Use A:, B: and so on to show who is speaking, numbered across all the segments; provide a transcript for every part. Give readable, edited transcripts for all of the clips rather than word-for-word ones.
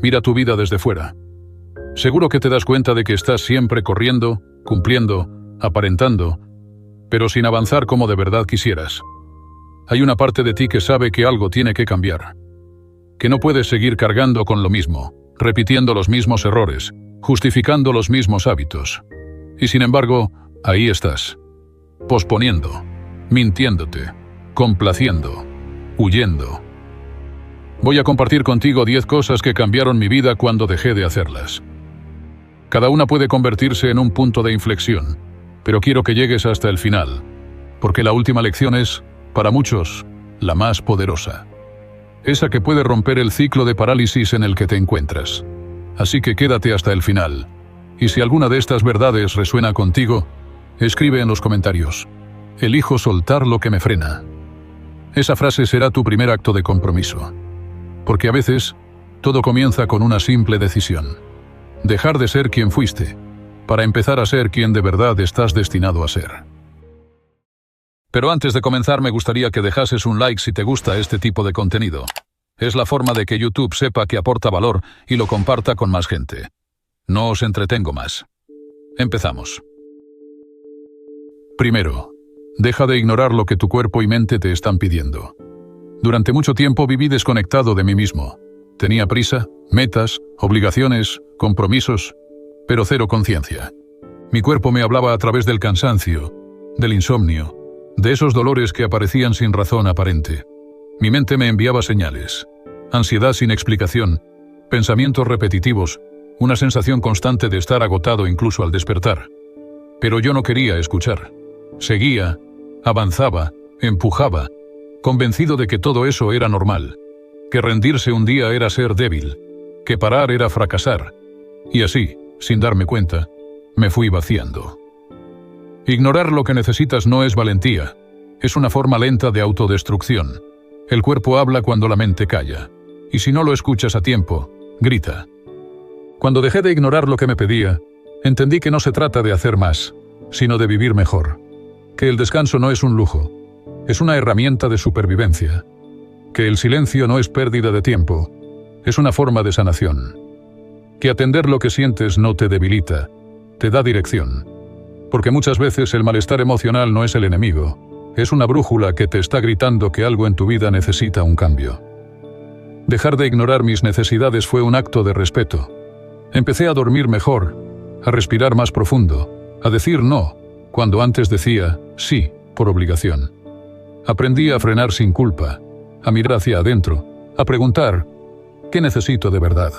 A: Mira tu vida desde fuera. Seguro que te das cuenta de que estás siempre corriendo, cumpliendo, aparentando, pero sin avanzar como de verdad quisieras. Hay una parte de ti que sabe que algo tiene que cambiar. Que no puedes seguir cargando con lo mismo, repitiendo los mismos errores, justificando los mismos hábitos. Y sin embargo, ahí estás, posponiendo, mintiéndote, complaciendo, huyendo. Voy a compartir contigo 10 cosas que cambiaron mi vida cuando dejé de hacerlas. Cada una puede convertirse en un punto de inflexión, pero quiero que llegues hasta el final, porque la última lección es, para muchos, la más poderosa. Esa que puede romper el ciclo de parálisis en el que te encuentras. Así que quédate hasta el final. Y si alguna de estas verdades resuena contigo, escribe en los comentarios: elijo soltar lo que me frena. Esa frase será tu primer acto de compromiso. Porque a veces, todo comienza con una simple decisión. Dejar de ser quien fuiste, para empezar a ser quien de verdad estás destinado a ser. Pero antes de comenzar me gustaría que dejases un like si te gusta este tipo de contenido. Es la forma de que YouTube sepa que aporta valor y lo comparta con más gente. No os entretengo más. Empezamos. Primero, deja de ignorar lo que tu cuerpo y mente te están pidiendo. Durante mucho tiempo viví desconectado de mí mismo. Tenía prisa, metas, obligaciones, compromisos, pero cero conciencia. Mi cuerpo me hablaba a través del cansancio, del insomnio, de esos dolores que aparecían sin razón aparente. Mi mente me enviaba señales: ansiedad sin explicación, pensamientos repetitivos, una sensación constante de estar agotado incluso al despertar. Pero yo no quería escuchar. Seguía, avanzaba, empujaba, convencido de que todo eso era normal, que rendirse un día era ser débil, que parar era fracasar. Y así, sin darme cuenta, me fui vaciando. Ignorar lo que necesitas no es valentía, es una forma lenta de autodestrucción. El cuerpo habla cuando la mente calla, y si no lo escuchas a tiempo, grita. Cuando dejé de ignorar lo que me pedía, entendí que no se trata de hacer más, sino de vivir mejor. Que el descanso no es un lujo, es una herramienta de supervivencia. Que el silencio no es pérdida de tiempo, es una forma de sanación. Que atender lo que sientes no te debilita, te da dirección. Porque muchas veces el malestar emocional no es el enemigo, es una brújula que te está gritando que algo en tu vida necesita un cambio. Dejar de ignorar mis necesidades fue un acto de respeto. Empecé a dormir mejor, a respirar más profundo, a decir no, cuando antes decía sí, por obligación. Aprendí a frenar sin culpa, a mirar hacia adentro, a preguntar, ¿qué necesito de verdad?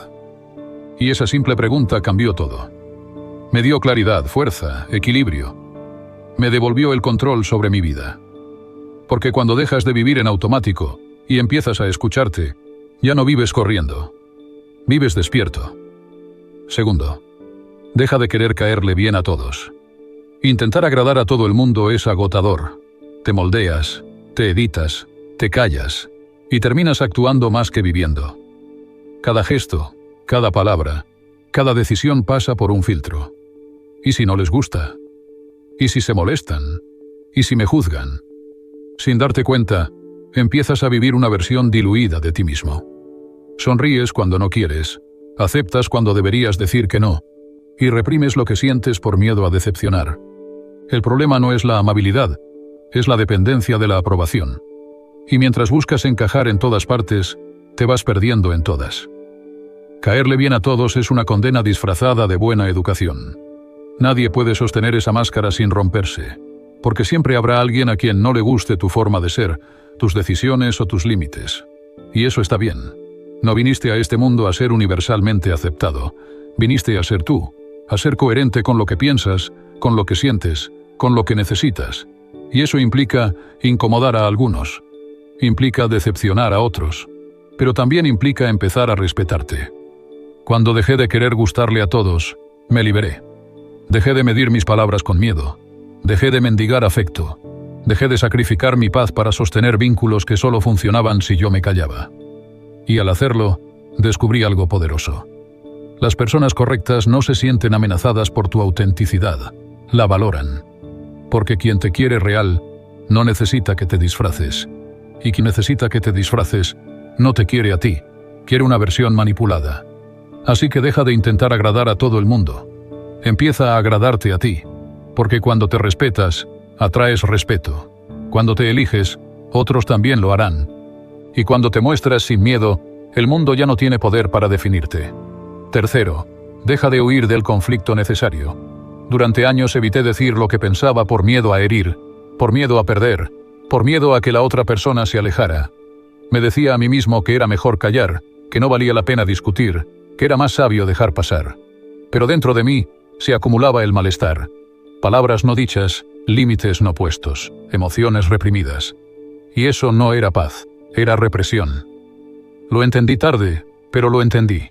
A: Y esa simple pregunta cambió todo. Me dio claridad, fuerza, equilibrio. Me devolvió el control sobre mi vida. Porque cuando dejas de vivir en automático y empiezas a escucharte, ya no vives corriendo. Vives despierto. Segundo, deja de querer caerle bien a todos. Intentar agradar a todo el mundo es agotador. Te moldeas, te editas, te callas y terminas actuando más que viviendo. Cada gesto, cada palabra, cada decisión pasa por un filtro. ¿Y si no les gusta? ¿Y si se molestan? ¿Y si me juzgan? Sin darte cuenta, empiezas a vivir una versión diluida de ti mismo. Sonríes cuando no quieres, aceptas cuando deberías decir que no, y reprimes lo que sientes por miedo a decepcionar. El problema no es la amabilidad, es la dependencia de la aprobación. Y mientras buscas encajar en todas partes, te vas perdiendo en todas. Caerle bien a todos es una condena disfrazada de buena educación. Nadie puede sostener esa máscara sin romperse, porque siempre habrá alguien a quien no le guste tu forma de ser, tus decisiones o tus límites. Y eso está bien. No viniste a este mundo a ser universalmente aceptado. Viniste a ser tú, a ser coherente con lo que piensas, con lo que sientes, con lo que necesitas. Y eso implica incomodar a algunos. Implica decepcionar a otros. Pero también implica empezar a respetarte. Cuando dejé de querer gustarle a todos, me liberé. Dejé de medir mis palabras con miedo. Dejé de mendigar afecto. Dejé de sacrificar mi paz para sostener vínculos que solo funcionaban si yo me callaba. Y al hacerlo, descubrí algo poderoso. Las personas correctas no se sienten amenazadas por tu autenticidad. La valoran. Porque quien te quiere real, no necesita que te disfraces. Y quien necesita que te disfraces, no te quiere a ti. Quiere una versión manipulada. Así que deja de intentar agradar a todo el mundo. Empieza a agradarte a ti, porque cuando te respetas, atraes respeto. Cuando te eliges, otros también lo harán. Y cuando te muestras sin miedo, el mundo ya no tiene poder para definirte. Tercero, deja de huir del conflicto necesario. Durante años evité decir lo que pensaba por miedo a herir, por miedo a perder, por miedo a que la otra persona se alejara. Me decía a mí mismo que era mejor callar, que no valía la pena discutir, que era más sabio dejar pasar. Pero dentro de mí se acumulaba el malestar. Palabras no dichas, límites no puestos, emociones reprimidas. Y eso no era paz, era represión. Lo entendí tarde, pero lo entendí.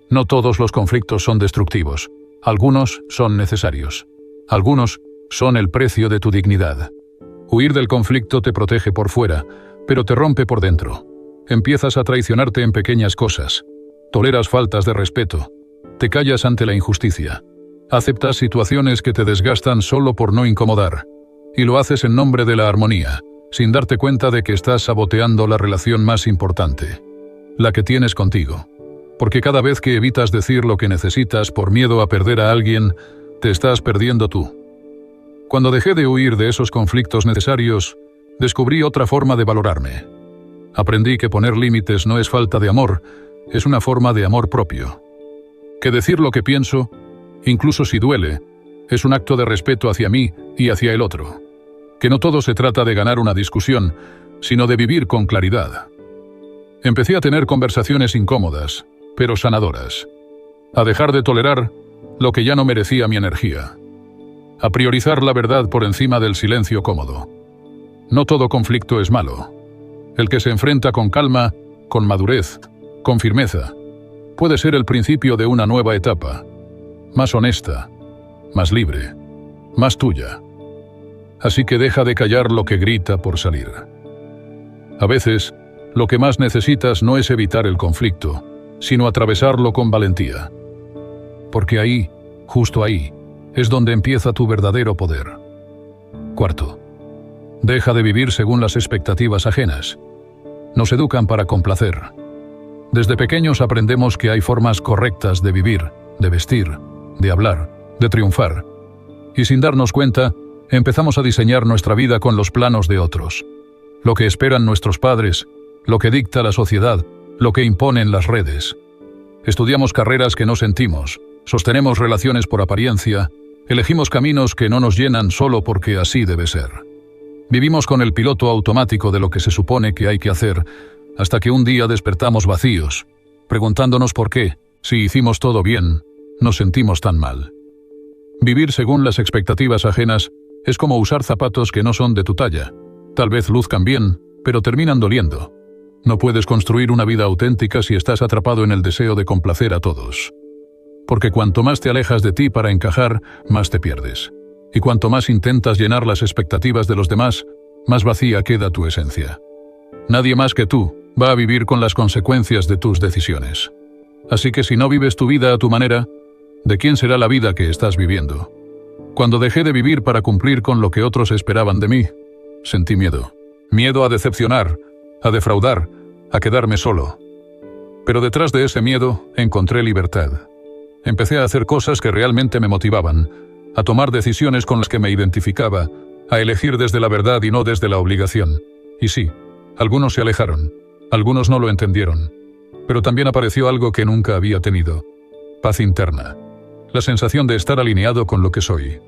A: No todos los conflictos son destructivos. Algunos son necesarios. Algunos son el precio de tu dignidad. Huir del conflicto te protege por fuera, pero te rompe por dentro. Empiezas a traicionarte en pequeñas cosas. Toleras faltas de respeto. Te callas ante la injusticia. Aceptas situaciones que te desgastan solo por no incomodar. Y lo haces en nombre de la armonía, sin darte cuenta de que estás saboteando la relación más importante, la que tienes contigo. Porque cada vez que evitas decir lo que necesitas por miedo a perder a alguien, te estás perdiendo tú. Cuando dejé de huir de esos conflictos necesarios, descubrí otra forma de valorarme. Aprendí que poner límites no es falta de amor, es una forma de amor propio. Que decir lo que pienso, incluso si duele, es un acto de respeto hacia mí y hacia el otro. Que no todo se trata de ganar una discusión, sino de vivir con claridad. Empecé a tener conversaciones incómodas, pero sanadoras. A dejar de tolerar lo que ya no merecía mi energía. A priorizar la verdad por encima del silencio cómodo. No todo conflicto es malo. El que se enfrenta con calma, con madurez, con firmeza, puede ser el principio de una nueva etapa, más honesta, más libre, más tuya. Así que deja de callar lo que grita por salir. A veces, lo que más necesitas no es evitar el conflicto, sino atravesarlo con valentía. Porque ahí, justo ahí, es donde empieza tu verdadero poder. Cuarto, deja de vivir según las expectativas ajenas. Nos educan para complacer. Desde pequeños aprendemos que hay formas correctas de vivir, de vestir, de hablar, de triunfar. Y sin darnos cuenta, empezamos a diseñar nuestra vida con los planos de otros. Lo que esperan nuestros padres, lo que dicta la sociedad, lo que imponen las redes. Estudiamos carreras que no sentimos, sostenemos relaciones por apariencia, elegimos caminos que no nos llenan solo porque así debe ser. Vivimos con el piloto automático de lo que se supone que hay que hacer, hasta que un día despertamos vacíos, preguntándonos por qué, si hicimos todo bien, nos sentimos tan mal. Vivir según las expectativas ajenas es como usar zapatos que no son de tu talla. Tal vez luzcan bien, pero terminan doliendo. No puedes construir una vida auténtica si estás atrapado en el deseo de complacer a todos. Porque cuanto más te alejas de ti para encajar, más te pierdes. Y cuanto más intentas llenar las expectativas de los demás, más vacía queda tu esencia. Nadie más que tú va a vivir con las consecuencias de tus decisiones. Así que si no vives tu vida a tu manera, ¿de quién será la vida que estás viviendo? Cuando dejé de vivir para cumplir con lo que otros esperaban de mí, sentí miedo. Miedo a decepcionar, a defraudar, a quedarme solo. Pero detrás de ese miedo encontré libertad. Empecé a hacer cosas que realmente me motivaban, a tomar decisiones con las que me identificaba, a elegir desde la verdad y no desde la obligación. Y sí, algunos se alejaron, algunos no lo entendieron. Pero también apareció algo que nunca había tenido: paz interna. La sensación de estar alineado con lo que soy.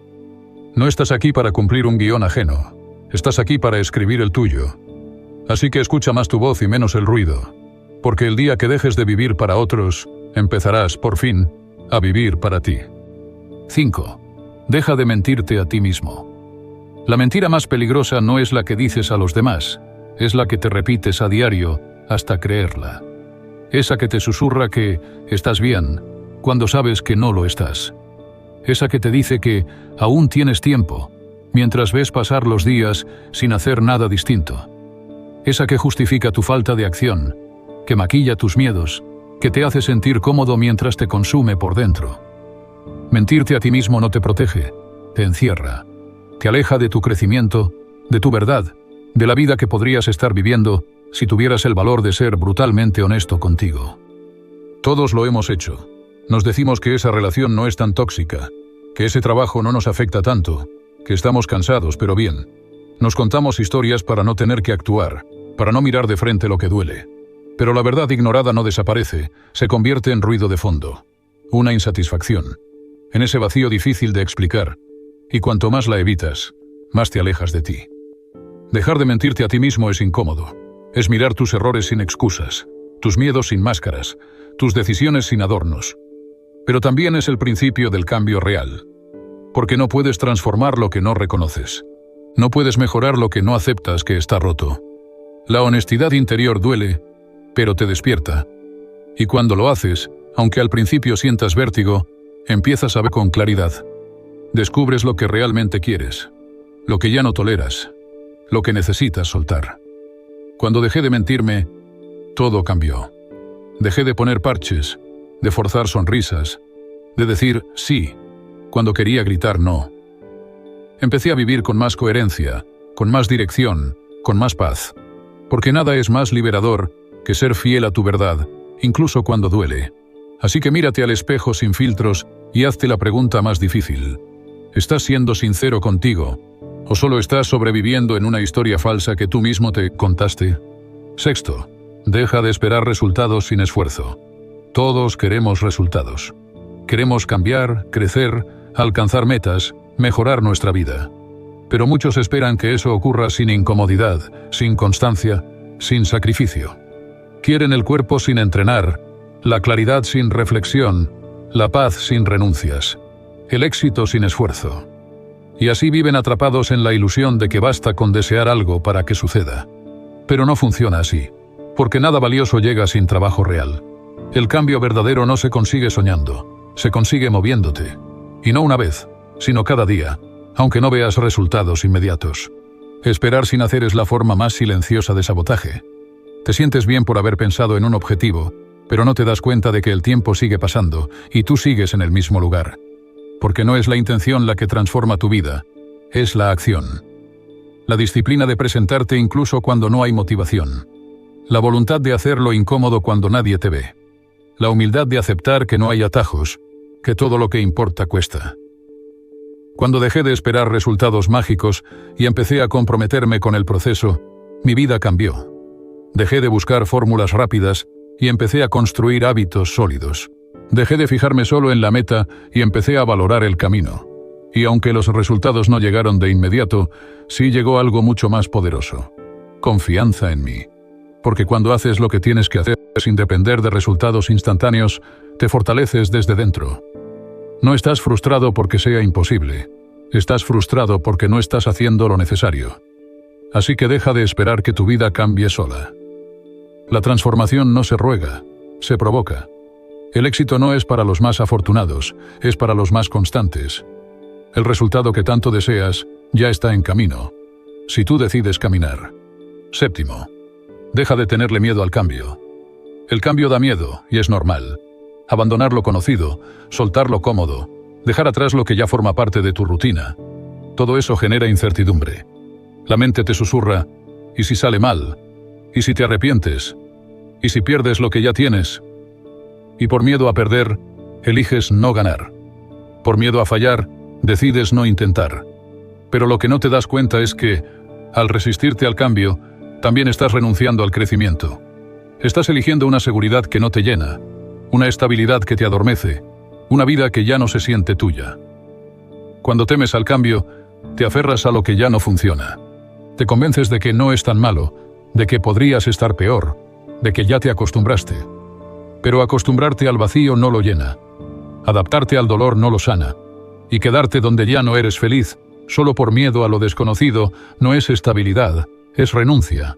A: No estás aquí para cumplir un guión ajeno, estás aquí para escribir el tuyo. Así que escucha más tu voz y menos el ruido, porque el día que dejes de vivir para otros, empezarás, por fin, a vivir para ti. 5. Deja de mentirte a ti mismo. La mentira más peligrosa no es la que dices a los demás, es la que te repites a diario hasta creerla. Esa que te susurra que estás bien, cuando sabes que no lo estás. Esa que te dice que aún tienes tiempo, mientras ves pasar los días sin hacer nada distinto. Esa que justifica tu falta de acción, que maquilla tus miedos, que te hace sentir cómodo mientras te consume por dentro. Mentirte a ti mismo no te protege, te encierra, te aleja de tu crecimiento, de tu verdad, de la vida que podrías estar viviendo si tuvieras el valor de ser brutalmente honesto contigo. Todos lo hemos hecho. Nos decimos que esa relación no es tan tóxica, que ese trabajo no nos afecta tanto, que estamos cansados, pero bien. Nos contamos historias para no tener que actuar, para no mirar de frente lo que duele. Pero la verdad ignorada no desaparece, se convierte en ruido de fondo. Una insatisfacción. En ese vacío difícil de explicar. Y cuanto más la evitas, más te alejas de ti. Dejar de mentirte a ti mismo es incómodo. Es mirar tus errores sin excusas, tus miedos sin máscaras, tus decisiones sin adornos. Pero también es el principio del cambio real. Porque no puedes transformar lo que no reconoces. No puedes mejorar lo que no aceptas que está roto. La honestidad interior duele, pero te despierta. Y cuando lo haces, aunque al principio sientas vértigo, empiezas a ver con claridad. Descubres lo que realmente quieres, lo que ya no toleras, lo que necesitas soltar. Cuando dejé de mentirme, todo cambió. Dejé de poner parches, de forzar sonrisas, de decir sí, cuando quería gritar no. Empecé a vivir con más coherencia, con más dirección, con más paz. Porque nada es más liberador que ser fiel a tu verdad, incluso cuando duele. Así que mírate al espejo sin filtros y hazte la pregunta más difícil. ¿Estás siendo sincero contigo? ¿O solo estás sobreviviendo en una historia falsa que tú mismo te contaste? Sexto, deja de esperar resultados sin esfuerzo. Todos queremos resultados. Queremos cambiar, crecer, alcanzar metas, mejorar nuestra vida. Pero muchos esperan que eso ocurra sin incomodidad, sin constancia, sin sacrificio. Quieren el cuerpo sin entrenar, la claridad sin reflexión, la paz sin renuncias, el éxito sin esfuerzo. Y así viven atrapados en la ilusión de que basta con desear algo para que suceda. Pero no funciona así, porque nada valioso llega sin trabajo real. El cambio verdadero no se consigue soñando, se consigue moviéndote. Y no una vez, sino cada día, aunque no veas resultados inmediatos. Esperar sin hacer es la forma más silenciosa de sabotaje. Te sientes bien por haber pensado en un objetivo, pero no te das cuenta de que el tiempo sigue pasando y tú sigues en el mismo lugar. Porque no es la intención la que transforma tu vida, es la acción. La disciplina de presentarte incluso cuando no hay motivación. La voluntad de hacer lo incómodo cuando nadie te ve. La humildad de aceptar que no hay atajos, que todo lo que importa cuesta. Cuando dejé de esperar resultados mágicos y empecé a comprometerme con el proceso, mi vida cambió. Dejé de buscar fórmulas rápidas y empecé a construir hábitos sólidos. Dejé de fijarme solo en la meta y empecé a valorar el camino. Y aunque los resultados no llegaron de inmediato, sí llegó algo mucho más poderoso. Confianza en mí. Porque cuando haces lo que tienes que hacer sin depender de resultados instantáneos, te fortaleces desde dentro. No estás frustrado porque sea imposible. Estás frustrado porque no estás haciendo lo necesario. Así que deja de esperar que tu vida cambie sola. La transformación no se ruega, se provoca. El éxito no es para los más afortunados, es para los más constantes. El resultado que tanto deseas ya está en camino, si tú decides caminar. Séptimo, deja de tenerle miedo al cambio. El cambio da miedo, y es normal. Abandonar lo conocido, soltar lo cómodo, dejar atrás lo que ya forma parte de tu rutina. Todo eso genera incertidumbre. La mente te susurra, ¿y si sale mal? ¿Y si te arrepientes? ¿Y si pierdes lo que ya tienes? Y por miedo a perder, eliges no ganar. Por miedo a fallar, decides no intentar. Pero lo que no te das cuenta es que, al resistirte al cambio, también estás renunciando al crecimiento. Estás eligiendo una seguridad que no te llena, una estabilidad que te adormece, una vida que ya no se siente tuya. Cuando temes al cambio, te aferras a lo que ya no funciona. Te convences de que no es tan malo, de que podrías estar peor, de que ya te acostumbraste. Pero acostumbrarte al vacío no lo llena. Adaptarte al dolor no lo sana. Y quedarte donde ya no eres feliz, solo por miedo a lo desconocido, no es estabilidad, es renuncia.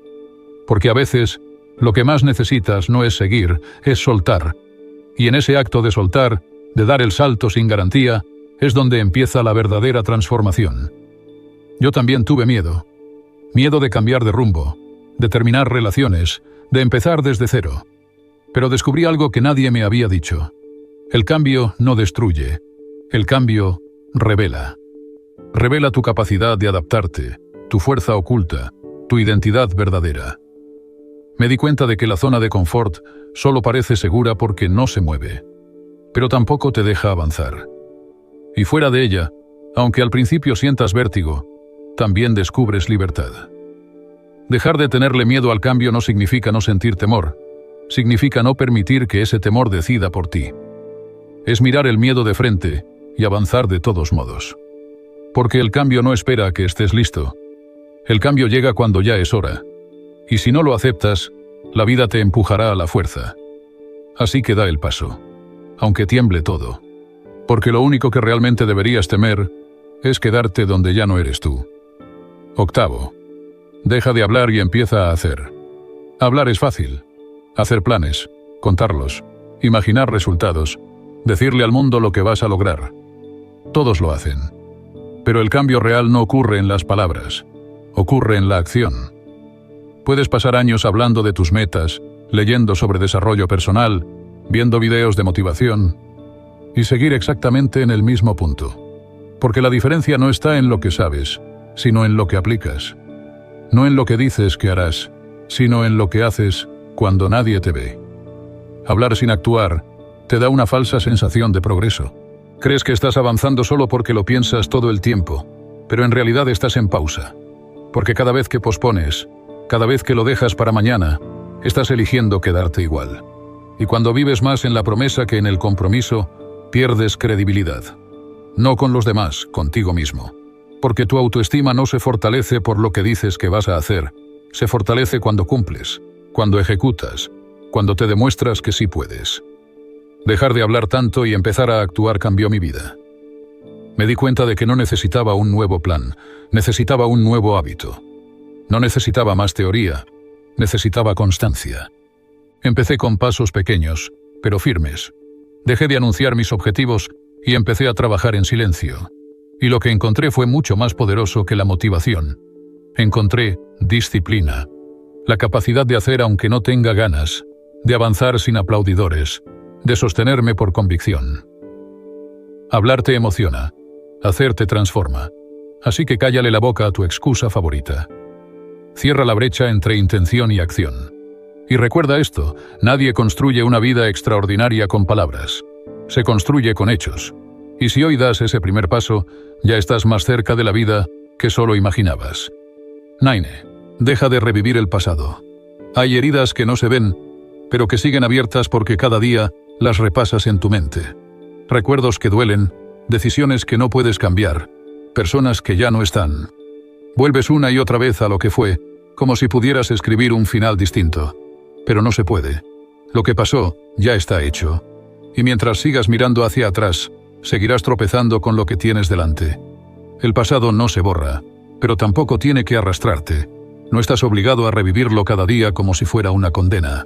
A: Porque a veces, lo que más necesitas no es seguir, es soltar. Y en ese acto de soltar, de dar el salto sin garantía, es donde empieza la verdadera transformación. Yo también tuve miedo. Miedo de cambiar de rumbo, de terminar relaciones, de empezar desde cero. Pero descubrí algo que nadie me había dicho. El cambio no destruye. El cambio revela. Revela tu capacidad de adaptarte, tu fuerza oculta, tu identidad verdadera. Me di cuenta de que la zona de confort solo parece segura porque no se mueve. pero tampoco te deja avanzar. Y fuera de ella, aunque al principio sientas vértigo, también descubres libertad. Dejar de tenerle miedo al cambio no significa no sentir temor, significa no permitir que ese temor decida por ti. Es mirar el miedo de frente y avanzar de todos modos. Porque el cambio no espera a que estés listo. El cambio llega cuando ya es hora. Y si no lo aceptas, la vida te empujará a la fuerza. Así que da el paso, aunque tiemble todo. Porque lo único que realmente deberías temer es quedarte donde ya no eres tú. Octavo. Deja de hablar y empieza a hacer. Hablar es fácil. Hacer planes, contarlos, imaginar resultados, decirle al mundo lo que vas a lograr. Todos lo hacen. Pero el cambio real no ocurre en las palabras, ocurre en la acción. Puedes pasar años hablando de tus metas, leyendo sobre desarrollo personal, viendo videos de motivación, y seguir exactamente en el mismo punto. Porque la diferencia no está en lo que sabes, sino en lo que aplicas. No en lo que dices que harás, sino en lo que haces cuando nadie te ve. Hablar sin actuar te da una falsa sensación de progreso. Crees que estás avanzando solo porque lo piensas todo el tiempo, pero en realidad estás en pausa. Porque cada vez que pospones, cada vez que lo dejas para mañana, estás eligiendo quedarte igual. Y cuando vives más en la promesa que en el compromiso, pierdes credibilidad. No con los demás, contigo mismo. Porque tu autoestima no se fortalece por lo que dices que vas a hacer, se fortalece cuando cumples, cuando ejecutas, cuando te demuestras que sí puedes. Dejar de hablar tanto y empezar a actuar cambió mi vida. Me di cuenta de que no necesitaba un nuevo plan, necesitaba un nuevo hábito. No necesitaba más teoría, necesitaba constancia. Empecé con pasos pequeños, pero firmes. Dejé de anunciar mis objetivos y empecé a trabajar en silencio. Y lo que encontré fue mucho más poderoso que la motivación. Encontré disciplina. La capacidad de hacer aunque no tenga ganas, de avanzar sin aplaudidores, de sostenerme por convicción. Hablar te emociona, hacer te transforma. Así que cállale la boca a tu excusa favorita. Cierra la brecha entre intención y acción. Y recuerda esto, nadie construye una vida extraordinaria con palabras. Se construye con hechos. Y si hoy das ese primer paso, ya estás más cerca de la vida que solo imaginabas. 9. Deja de revivir el pasado. Hay heridas que no se ven, pero que siguen abiertas porque cada día las repasas en tu mente. Recuerdos que duelen, decisiones que no puedes cambiar, personas que ya no están. Vuelves una y otra vez a lo que fue, como si pudieras escribir un final distinto. Pero no se puede. Lo que pasó ya está hecho. Y mientras sigas mirando hacia atrás, seguirás tropezando con lo que tienes delante. El pasado no se borra, pero tampoco tiene que arrastrarte. No estás obligado a revivirlo cada día como si fuera una condena.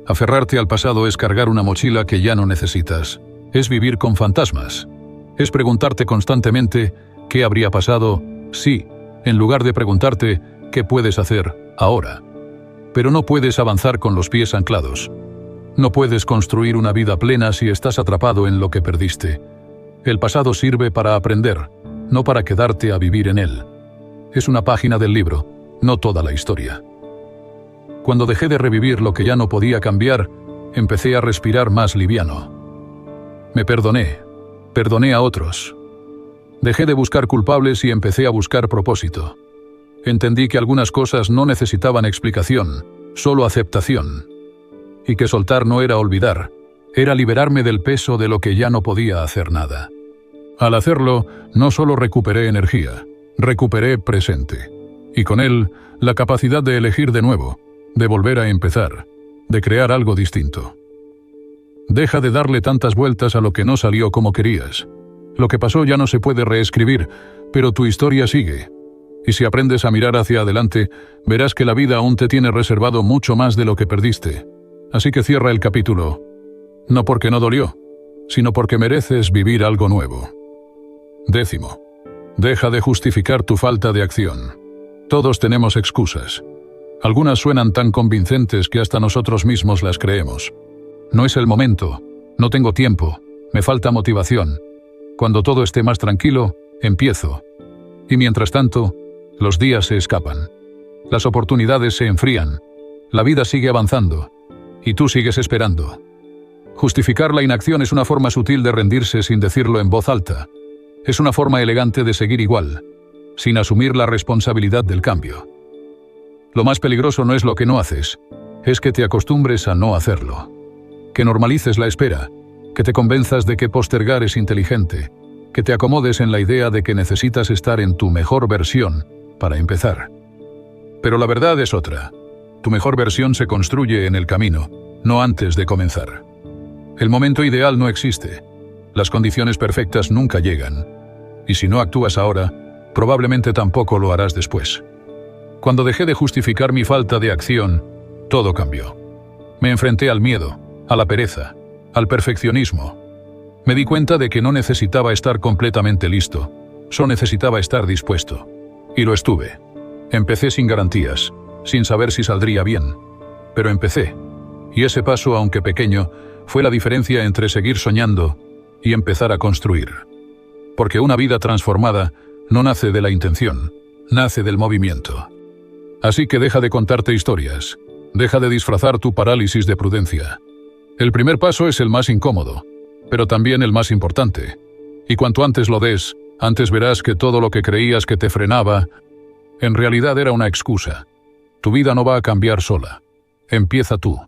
A: Aferrarte al pasado es cargar una mochila que ya no necesitas. Es vivir con fantasmas. Es preguntarte constantemente qué habría pasado si, en lugar de preguntarte qué puedes hacer ahora. Pero no puedes avanzar con los pies anclados. No puedes construir una vida plena si estás atrapado en lo que perdiste. El pasado sirve para aprender, no para quedarte a vivir en él. Es una página del libro, no toda la historia. Cuando dejé de revivir lo que ya no podía cambiar, empecé a respirar más liviano. Me perdoné a otros. Dejé de buscar culpables y empecé a buscar propósito. Entendí que algunas cosas no necesitaban explicación, solo aceptación. Y que soltar no era olvidar, era liberarme del peso de lo que ya no podía hacer nada. Al hacerlo, no solo recuperé energía, recuperé presente. Y con él, la capacidad de elegir de nuevo, de volver a empezar, de crear algo distinto. Deja de darle tantas vueltas a lo que no salió como querías. Lo que pasó ya no se puede reescribir, pero tu historia sigue. Y si aprendes a mirar hacia adelante, verás que la vida aún te tiene reservado mucho más de lo que perdiste. Así que cierra el capítulo. No porque no dolió, sino porque mereces vivir algo nuevo. 10. Deja de justificar tu falta de acción. Todos tenemos excusas. Algunas suenan tan convincentes que hasta nosotros mismos las creemos. No es el momento, no tengo tiempo, me falta motivación. Cuando todo esté más tranquilo, empiezo. Y mientras tanto, los días se escapan. Las oportunidades se enfrían. La vida sigue avanzando. Y tú sigues esperando. Justificar la inacción es una forma sutil de rendirse sin decirlo en voz alta. Es una forma elegante de seguir igual, sin asumir la responsabilidad del cambio. Lo más peligroso no es lo que no haces, es que te acostumbres a no hacerlo. Que normalices la espera, que te convenzas de que postergar es inteligente, que te acomodes en la idea de que necesitas estar en tu mejor versión para empezar. Pero la verdad es otra. Tu mejor versión se construye en el camino, no antes de comenzar. El momento ideal no existe. Las condiciones perfectas nunca llegan. Y si no actúas ahora, probablemente tampoco lo harás después. Cuando dejé de justificar mi falta de acción, todo cambió. Me enfrenté al miedo, a la pereza, al perfeccionismo. Me di cuenta de que no necesitaba estar completamente listo, solo necesitaba estar dispuesto. Y lo estuve. Empecé sin garantías, sin saber si saldría bien. Pero empecé. Y ese paso, aunque pequeño, fue la diferencia entre seguir soñando y empezar a construir. Porque una vida transformada no nace de la intención, nace del movimiento. Así que deja de contarte historias, deja de disfrazar tu parálisis de prudencia. El primer paso es el más incómodo, pero también el más importante. Y cuanto antes lo des, antes verás que todo lo que creías que te frenaba, en realidad era una excusa. Tu vida no va a cambiar sola. Empieza tú.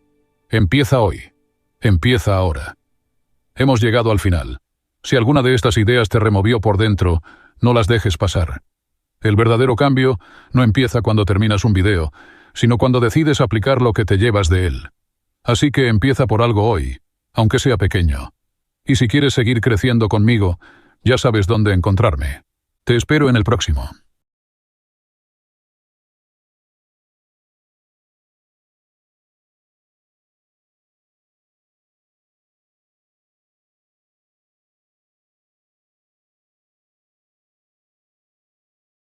A: Empieza hoy. Empieza ahora. Hemos llegado al final. Si alguna de estas ideas te removió por dentro, no las dejes pasar. El verdadero cambio no empieza cuando terminas un video, sino cuando decides aplicar lo que te llevas de él. Así que empieza por algo hoy, aunque sea pequeño. Y si quieres seguir creciendo conmigo, ya sabes dónde encontrarme. Te espero en el próximo.